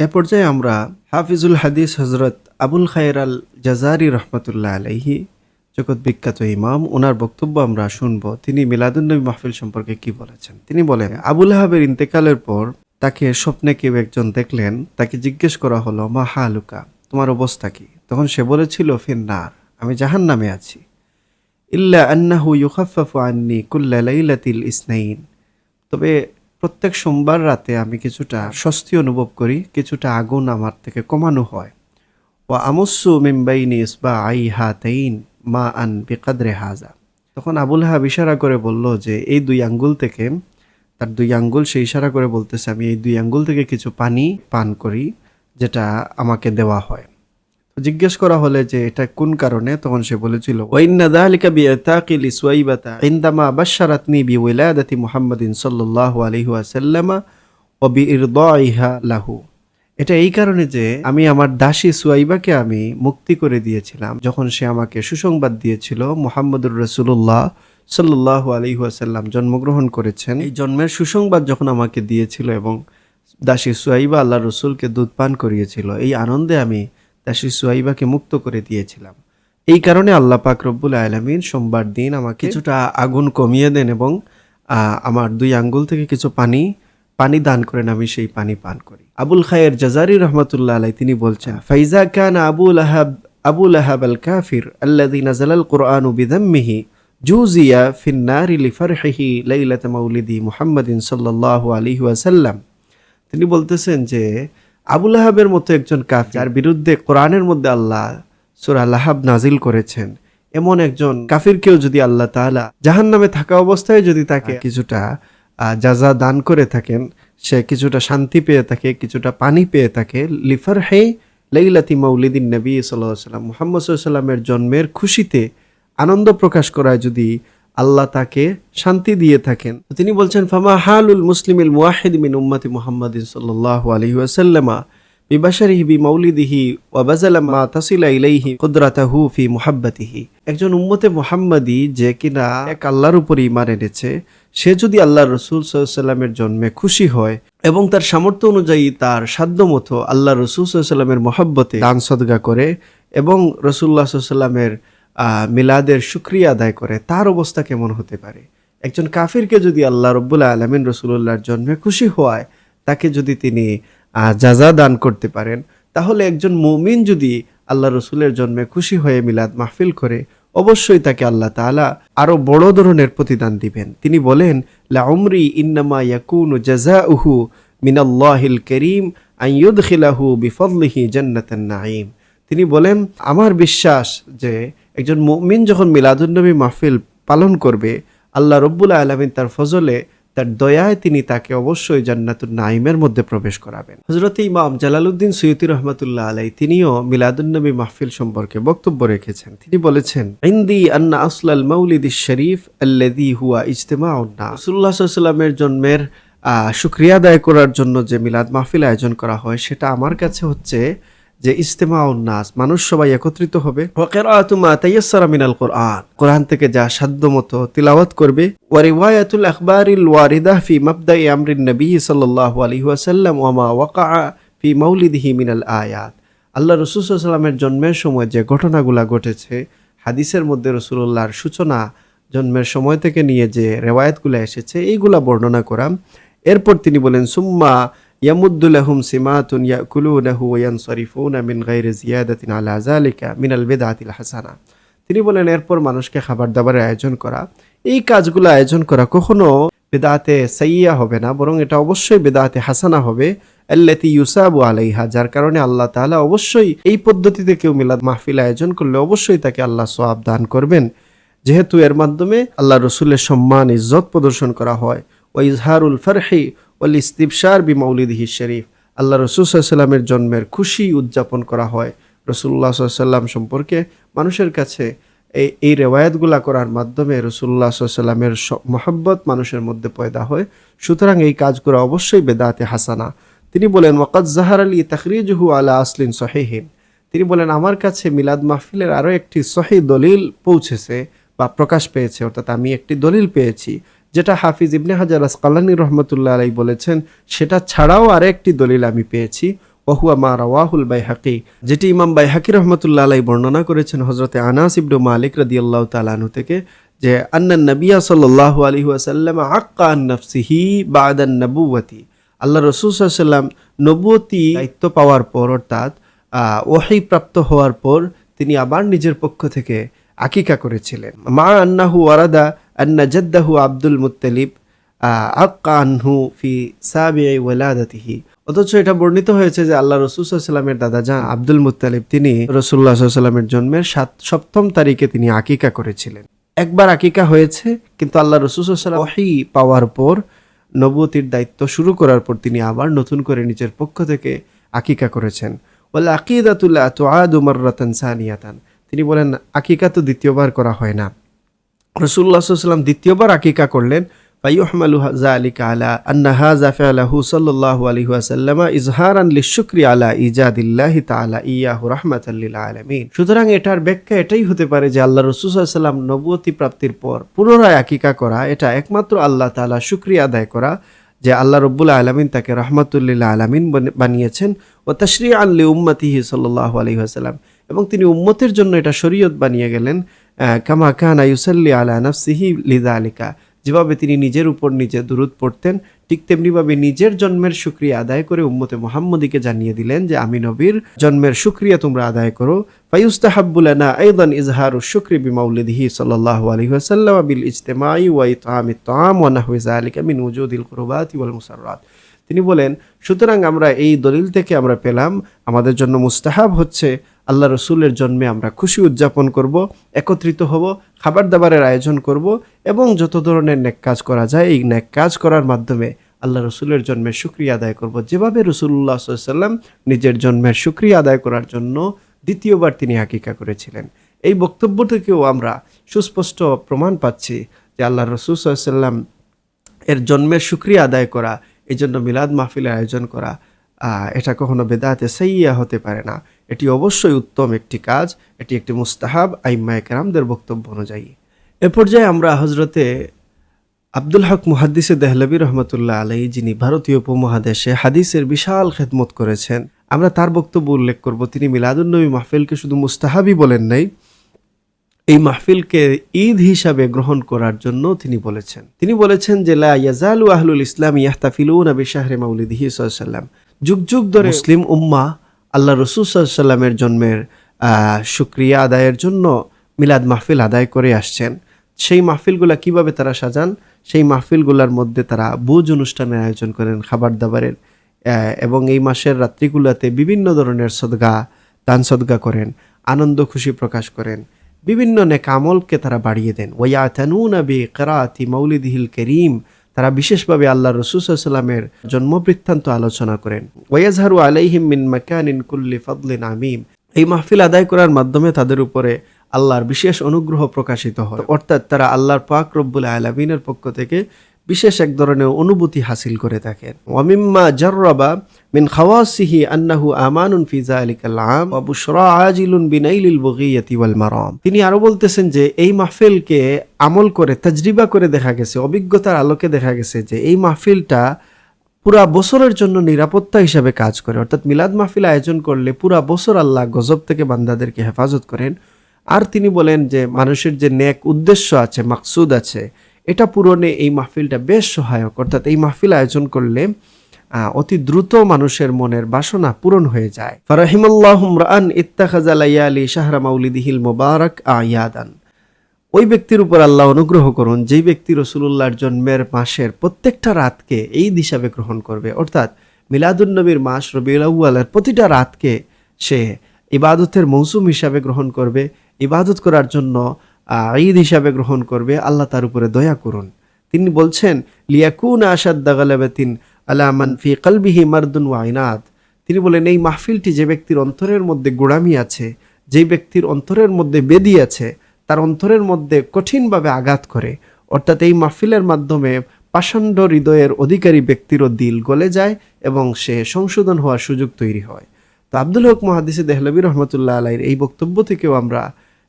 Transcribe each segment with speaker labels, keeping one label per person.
Speaker 1: এ পর্যায়ে আমরা হাফিজুল হাদিস হজরত আবুল খায়ের আল জাজারি রহমতুল্লাহ আলাইহি, জগৎ বিখ্যাত ইমাম, ওনার বক্তব্য আমরা শুনবো। তিনি মিলাদুন্নবী মাহফিল সম্পর্কে কি বলেছেন। তিনি বলেন, আবুল আহাবের ইন্তেকালের পর তাকে স্বপ্নে কেউ একজন দেখলেন। তাকে জিজ্ঞেস করা হলো, মা হালুকা, তোমার অবস্থা কি? তখন সে বলেছিল, ফিন্নার, আমি জাহান্নামে আছি। ইল্লা আন্নাহু ইউখাফফাফু আন্নি কুল্লা লাইলাতিল ইসনাইন, তবে প্রত্যেক সোমবার রাতে আমি কিছুটা স্বস্তি অনুভব করি, কিছুটা আগুন আমার থেকে কমানো হয়। ওয়া আমুসু মিন বাইনি ইসবাআই হাতাইন মা আন বিকদরে হাজা। তখন আবুল আহাব ইশারা করে বলল যে এই দুই আঙ্গুল থেকে, তার দুই আঙ্গুল, সে ইশারা করে বলতেছে, আমি এই দুই আঙ্গুল থেকে কিছু পানি পান করি যেটা আমাকে দেওয়া হয়। জিজ্ঞেস করা হলে যে এটা কোন কারণে, তখন সে বলেছিল, ওয়াইন্না যালিকা বিইতাকিল সুয়াইবাতা ইনদামা বাশশারাতনি বিউলাদাতি মুহাম্মাদিন সাল্লাল্লাহু আলাইহি ওয়াসাল্লাম ওয়া বিইরদাইহা লাহু। এটা এই কারণে যে আমি আমার দাসী সুয়াইবাকে আমি মুক্তি করে দিয়েছিলাম যখন সে আমাকে সুসংবাদ দিয়েছিল মুহাম্মদুর রাসূলুল্লাহ সাল্লাল্লাহু আলাইহি ওয়াসাল্লাম জন্মগ্রহণ করেছেন। এই জন্মের সুসংবাদ যখন আমাকে দিয়েছিল এবং দাসী সুয়াইবা আল্লাহ রসুলকে দুধ পান করিয়েছিল, এই আনন্দে আমি দাসী সুয়াইবাকে মুক্ত করে দিয়েছিলাম। এই কারণে আল্লাহ পাক রব্বুল আলামিন সোমবার দিন আমাকে কিছুটা আগুন কমিয়ে দেন এবং আমার দুই আঙ্গুল থেকে কিছু পানি দান করেন, আমি সেই পানি পান করি। আবুল খায়ের জাজারি রহমতুল্লাহ আলাই তিনি বলছেন, ফাইজা কান আবু লাহাব আল কাফির আল্লাযী নাযালাল কুরআনু বিযাম্মিহি জুজিয়া ফিন নারি লিফারহিহি লাইলাত মাউলিদি মুহাম্মাদিন সাল্লাল্লাহু আলাইহি ওয়াসাল্লাম। তিনি বলতেছেন যে আবুল আহাবের মতো একজন কাফির, যার বিরুদ্ধে কোরআনের মধ্যে আল্লাহ সূরা লাহাব নাজিল করেছেন, এমন একজন কাফিরকেও যদি আল্লাহ তাআলা জাহান্নামে থাকা অবস্থায় যদি তাকে কিছুটা জাযা দান করে থাকেন, সে কিছুটা শান্তি পেয়ে থাকে, কিছুটা পানি পেয়ে থাকে, লিফারহি লাইলাতি মাউলিদিন নবী সাল্লাল্লাহু আলাইহি ওয়াসাল্লাম, মুহাম্মদ সাল্লাল্লাহু আলাইহি ওয়াসাল্লামের জন্মের খুশিতে আনন্দ প্রকাশ করায় যদি আল্লাহ তাকে শান্তি দিয়ে থাকেন, তিনি বলছেন, ফামা হালুল মুসলিমিল মুওয়াহিদ মিন উম্মতি মুহাম্মাদিন সাল্লাল্লাহু আলাইহি ওয়াসাল্লাম বিবাশারিহি বিমাউলিদিহি ওয়া বাযালা মা তাসিলা ইলাইহি কুদরাতাহু ফি মুহাব্বাতিহি। একজন উম্মতে মুহাম্মাদি যে কিনা এক আল্লাহর উপর ঈমান এনেছে, সে যদি আল্লাহর রাসূল সাল্লাল্লাহু আলাইহি ওয়াসাল্লামের জন্মে খুশি হয় এবং তার সামর্থ্য অনুযায়ী তার সাধ্যমতো আল্লাহর রাসূল সাল্লাল্লাহু আলাইহি ওয়াসাল্লামের মহব্বতে দান সদকা করে এবং রাসূলুল্লাহ সাল্লাল্লাহু আলাইহি ওয়াসাল্লামের মিলাদের শুকরিয়া আদায় করে, তার অবস্থা কেমন হতে পারে? একজন কাফিরকে যদি আল্লাহ রব্বুল আলামিন রাসূলুল্লাহর জন্মে খুশি হওয়ায় তাকে যদি তিনি জাযা দান করতে পারেন, তাহলে একজন মুমিন যদি আল্লাহ রসুলের জন্মে খুশি হয়ে মিলাদ মাহফিল করে, অবশ্যই তাকে আল্লাহ তাআলা আরো বড় ধরনের প্রতিদান দিবেন। তিনি বলেন, লা উমরি ইন্নামা ইয়াকুনু জাযাউহু মিনাল্লাহিল কারীম আন ইউদখিলাহু বিফদলিহি জান্নাতান নাঈম। তিনি বলেন, আমার বিশ্বাস যে একজন মুমিন যখন মিলাদুন্নবী মাহফিল পালন করবে, আল্লাহ রব্বুল আলামিন তার ফজলে, তার দয়ায় তিনি তাকে অবশ্যই জান্নাতুন নাঈমের মধ্যে প্রবেশ করাবেন। হযরত ইমাম জালালউদ্দিন সুয়ুতী রাহমাতুল্লাহ আলাইহি তিনিও মিলাদুন্নবী মাহফিল সম্পর্কে বক্তব্য রেখেছেন। তিনি বলেছেন, ইনদি আন্না আসলাল মাউলিদিশ শরীফ আল্লাযী হুয়া ইজতিমাউন নাস। রাসূলুল্লাহ সাল্লাল্লাহু আলাইহি ওয়াসাল্লামের জন্মের শুকরিয়া আদায় করার জন্য যে মিলাদ মাহফিল আয়োজন করা হয়, সেটা আমার কাছে হচ্ছে যে ইজতিমাউন নাস, মানুষ সবাই একত্রিত হবে, ওয়া কিরাআতু মা তায়াসসারা মিনাল কুরআন, কোরআন থেকে যা সাধ্যমতো তিলাওয়াত করবে, ওয়া রিওয়ায়াতুল আখবারিল ওয়ারিদা ফি মাবদাই আমরিন নবী সাল্লাল্লাহু আলাইহি ওয়াসাল্লাম ওয়া মা ওয়াকা ফি মাউলিদিহি মিনাল আয়াত। আল্লাহ রাসূল সাল্লাল্লাহু আলাইহি ওয়াসাল্লামের জন্মের সময় যে ঘটনাগুলো ঘটেছে, হাদিসের মধ্যে রাসূলুল্লাহর সূচনা, জন্মের সময় থেকে নিয়ে যে রিওয়ায়াতগুলো এসেছে, এইগুলা বর্ণনা করা। এরপর তিনি বলেন, সুম্মা ইয়ামুদ্দু লাহুম সিমাতুন ইয়াকুলুনাহু ওয়া ইয়ানসারিফুনা মিন গায়রি জিয়াদাতিন আলা যালিকা মিনাল বিদআতিল হাসানা। তিনি বলেন, এরপর মানুষকে খাবার দাবারের আয়োজন করা, এই কাজগুলো আয়োজন করা কখনো বিদআতে সাইয়্যা হবে না, বরং এটা অবশ্যই বিদআতে হাসানা হবে, আল্লাতী ইউসাবু আলাইহা, যার কারণে আল্লাহ তাআলা অবশ্যই এই পদ্ধতিতে কেউ মিলাদ মাহফিল আয়োজন করলে অবশ্যই তাকে আল্লাহ সওয়াব দান করবেন, যেহেতু এর মাধ্যমে আল্লাহ রাসূলের সম্মান ইজ্জত প্রদর্শন করা হয়। ওয়া ইজহারুল ফারহি ওয়াল ইস্তিবশার বিমাউলিদিহি শরীফ, আল্লাহ রাসূল সাল্লাল্লাহু আলাইহি ওয়াসাল্লামের জন্মের খুশি উদযাপন করা হয়। রাসূলুল্লাহ সাল্লাল্লাহু আলাইহি ওয়াসাল্লাম সম্পর্কে মানুষের কাছে এই রিওয়ায়াতগুলা করার মাধ্যমে রাসূলুল্লাহ সাল্লাল্লাহু আলাইহি ওয়াসাল্লামের মহব্বত মানুষের মধ্যে পয়দা হয়। সুতরাং এই কাজগুলো অবশ্যই বেদাতে হাসানা। তিনি বলেন, ওয়াকাদ যাহারা লি তাখরিজুহু আলা আসলিন সহিহিন। তিনি বলেন, আমার কাছে মিলাদ মাহফিলের আরো একটি সহিহ দলিল পৌঁছেছে বা প্রকাশ পেয়েছে, অর্থাৎ আমি একটি দলিল পেয়েছি যেটা হাফিজ ইবনে হাজার আসকালানী রহমতুল্লাহ আলাইহি বলেছেন, সেটা ছাড়াও আরেকটি দলিল আমি পেয়েছি। ওহুয়া মা রাওয়াহুল বাইহাকি, যেটি ইমাম বাইহাকি রহমতুল্লাহ আলাই বর্ণনা করেছেন হযরতে আনাস ইবনে মালিক রাদিয়াল্লাহু তাআলা আনহু থেকে, যে আন্নান নবিয়্যা সাল্লাল্লাহু আলাইহি ওয়াসাল্লাম আক্কা আন নাফসিহি বা'দান নবুওয়াতি, আল্লাহ রাসূল সাল্লাল্লাহু আলাইহি ওয়াসাল্লাম নবুয়তি দায়িত্ব পাওয়ার পর, অর্থাৎ ওহী প্রাপ্ত হওয়ার পর তিনি আবার নিজের পক্ষ থেকে আকিকা করেছিলেন। মা আন্নাহু ওয়ারাদা আন্না জাদ্দাহু আব্দুল মুত্তালিব আক্কা আনহু ফি সাবি'i ওয়ালাদাতিহি, অথচ এটা বর্ণিত হয়েছে যে আল্লাহ রাসূল সাল্লাল্লাহু আলাইহি ওয়াসাল্লামের দাদা জান আব্দুল মুত্তালিব তিনি রাসূলুল্লাহ সাল্লাল্লাহু আলাইহি ওয়াসাল্লামের জন্মের 7ম তারিখে তিনি আকিকা করেছিলেন। একবার আকিকা হয়েছে, কিন্তু আল্লাহ রাসূল সাল্লাল্লাহু আলাইহি ওয়াসাল্লাম ওহী পাওয়ার পর, নবুয়তির দায়িত্ব শুরু করার পর তিনি আবার নতুন করে নিজের পক্ষ থেকে আকিকা করেছেন। ওয়াল আকিদাতু লা তুআদু মাররাতান সানিয়াতান, তিনি বলেন আকিকা তো দ্বিতীয়বার করা হয় না। রাসূলুল্লাহ সাল্লাল্লাহু আলাইহি ওয়াসাল্লাম দ্বিতীয়বার আকিকা করলেন। ফায়ুহমালু যালিকা আলা আন্না হাযা ফা'লাহু সাল্লাল্লাহু আলাইহি ওয়াসাল্লাম ইজহারান লিশুকরি আলা ইজাদিল্লাহি তাআলা ইয়াহু রাহমাতাল লিল আলামিন। সুতরাং এটার ব্যাখ্যা এটাই হতে পারে যে আল্লাহ রাসূল সাল্লাল্লাহু আলাইহি ওয়াসাল্লাম নবুয়তি প্রাপ্তির পর পুনরায় আকিকা করা, এটা একমাত্র আল্লাহ তাআলা শুকরিয়া আদায় করা যে আল্লাহ রাব্বুল আলামিন তাকে রাহমাতুল লিল আলামিন বানিয়েছেন, ওয়া তাশরিআন লি উম্মতিহি সাল্লাল্লাহু আলাইহি ওয়াসাল্লাম, এবং তিনি উম্মতের জন্য এটা শরীয়ত বানিয়ে গেলেন। কামা কানা ইউসাল্লি আলা নাফসিহি লিযালিকা, যেভাবে তিনি নিজের উপর নিজে দুরূদ পড়তেন, ঠিক তেমনিভাবে নিজের জন্মের শুকরিয়া আদায় করে উম্মতে মুহাম্মদীকে জানিয়ে দিলেন যে আমি নবীর জন্মের শুকরিয়া তোমরা আদায় করো। ফায়ুস্তাহাব্বু লানা আইদান ইজহারু শুকরি বিমাউলিদিহি সাল্লাল্লাহু আলাইহি ওয়াসাল্লাম বিল ইজতিমাই ওয়া ইতআমিত তাআম ওয়া নাহওয়া যালিকা মিন ওজুদিল কুরবাতি ওয়াল মুসাররাত। তিনি বলেন, সুতরাং আমরা এই দলিল থেকে আমরা পেলাম আমাদের জন্য মুস্তাহাব হচ্ছে আল্লাহ রসুলের জন্মে আমরা খুশি উদযাপন করব, একত্রিত হব, খাবার দাবারের আয়োজন করব, এবং যত ধরনের নেক কাজ করা যায় এই নেক কাজ করার মাধ্যমে আল্লাহ রসুলের জন্মের শুকরিয়া আদায় করব, যেভাবে রাসূলুল্লাহ সাল্লাল্লাহু আলাইহি ওয়াসাল্লাম নিজের জন্মের শুকরিয়া আদায় করার জন্য দ্বিতীয়বার তিনি আকিকা করেছিলেন। এই বক্তব্য থেকেও আমরা সুস্পষ্ট প্রমাণ পাচ্ছি যে আল্লাহ রাসূল সাল্লাল্লাহু আলাইহি ওয়াসাল্লাম এর জন্মের শুকরিয়া আদায় করা, এই জন্য মিলাদ মাহফিলের আয়োজন করা, এটা কখনো বেদাতে সাইয়্যা হতে পারে না। এটি অবশ্যই উত্তম একটি কাজ, এটি একটি মুস্তাহাব আইম্মায়ে কেরামদের বক্তব্য অনুযায়ী। এ পর্যায়ে আমরা হযরতে আব্দুল হক মুহাদ্দিসে দেহলভী রহমতুল্লাহ আলাইহি, যিনি ভারতীয় উপমহাদেশে হাদিসের বিশাল খেদমত করেছেন, আমরা তার বক্তব্য উল্লেখ করব। তিনি মিলাদুন্নবী মাহফিলকে শুধু মুস্তাহাবই বলেন নাই, এই মাহফিলকে ঈদ হিসাবে গ্রহণ করার জন্য তিনি বলেছেন যে লা ইয়াজালু আহলুল ইসলাম ইয়াহতাফিলুনা বিশাহরি মাউলিদিহি সাল্লাল্লাহু আলাইহি ওয়াসাল্লাম, যুগ যুগ ধরে মুসলিম উম্মাহ আল্লাহ রাসূল সাল্লাল্লাহু আলাইহি ওয়াসাল্লামের জন্মের শুকরিয়া আদায়ের জন্য মিলাদ মাহফিল আদায় করে আসছেন। সেই মাহফিলগুলা কিভাবে তারা সাজান, সেই মাহফিলগুলোর মধ্যে তারা বুজ অনুষ্ঠানের আয়োজন করেন, খাবার দাবারের, এবং এই মাসের রাত্রিগুলোতে বিভিন্ন ধরনের সদকা, দান সদকা করেন, আনন্দ খুশি প্রকাশ করেন, বিভিন্ন নেক আমলকে তারা বাড়িয়ে দেন। ওয়ায়াতানুনা বিকিরাআতি মাউলিদিহিল কারীম, তারা বিশেষভাবে আল্লাহ রাসূল সাল্লাল্লাহু আলাইহি ওয়াসাল্লামের জন্মবৃত্তান্ত আলোচনা করেন। ওয়ায়াজহারু আলাইহিম মিন মাকানিন কুল্লি ফাদলিন আমিম, এই মাহফিল আদায় করার মাধ্যমে তাদের উপরে আল্লাহর বিশেষ অনুগ্রহ প্রকাশিত হয়, অর্থাৎ তারা আল্লাহর পাক রব্বুল আলামিনের পক্ষ থেকে বিশেষ এক ধরনের অনুভূতি হাসিল করে থাকেন। ওয়া মিম্মা জাররাবা মিন খাওয়াসিহি আন্নাহু আমানুন ফি যালিকাল আম ওয়া বুশরা আজিলুন বিনাইলিল বগিয়াতি ওয়াল মারাম। তিনি আরো বলতেছেন যে এই মাহফিলকে আমল করে তাজরিবা করে দেখা গেছে, অভিজ্ঞতার আলোকে দেখা গেছে যে এই মাহফিলটা পুরা বছরের জন্য নিরাপত্তা হিসাবে কাজ করে, অর্থাৎ মিলাদ মাহফিল আয়োজন করলে পুরা বছর আল্লাহ গজব থেকে বান্দাদেরকে হেফাজত করেন। আর তিনি বলেন যে মানুষের যে নেক উদ্দেশ্য আছে, মাকসুদ আছে, এটা পূরণে এই মাহফিলটা বেশ সহায়ক, অর্থাৎ এই মাহফিল আয়োজন করলে অতি দ্রুত মানুষের মনের বাসনা পূরণ হয়ে যায়। ফারাহিমাল্লাহু রাআন ইত্তাখাযা লায়ালি শাহরা মাউলিদিহিল মুবারাক আয়াদান, ওই ব্যক্তির উপর আল্লাহ অনুগ্রহ করুন যেই ব্যক্তি রাসূলুল্লাহর জন্মের মাসের প্রত্যেকটা রাতকে ঈদ হিসাবে গ্রহণ করবে, অর্থাৎ মিলাদুন্নবীর মাস রবিউল আউয়ালের প্রতিটা রাতকে সে ইবাদতের মৌসুম হিসাবে গ্রহণ করবে, ইবাদত করার জন্য ঈদ হিসাবে গ্রহণ করবে। আল্লাহ তার উপরে দয়া করুন। তিনি বলছেন লিয়াকুনা আশাদ্দা গালাবাতিন আলা মান ফি কলবিহি মারদুন ওয়া ইনাদ, তিনি বলেন এই মাহফিলটি যে ব্যক্তির অন্তরের মধ্যে গোড়ামি আছে, যেই ব্যক্তির অন্তরের মধ্যে বেদি আছে, তার অন্তরের মধ্যে কঠিনভাবে আঘাত করে, অর্থাৎ এই মাহফিলের মাধ্যমে পাষণ্ড হৃদয়ের অধিকারী ব্যক্তিরও দিল গলে যায় এবং সে সংশোধন হওয়ার সুযোগ তৈরি হয়। তো আব্দুল হক মুহাদ্দিস দেহলভী রহমতুল্লাহ আলাইহির এই বক্তব্য থেকেও আমরা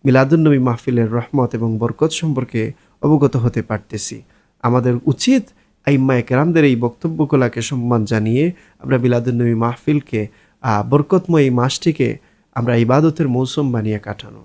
Speaker 1: মিলাদুন্নবী মাহফিলের রহমত এবং বরকত সম্পর্কে অবগত হতে পারতেছি। আমাদের উচিত আইম্মায়ে কেরামদের এই বক্তব্যগুলোকে সম্মান জানিয়ে আমরা মিলাদুন্নবী মাহফিলকে বরকতময় এই মাসটিকে আমরা ইবাদতের মৌসুম বানিয়ে কাটানো।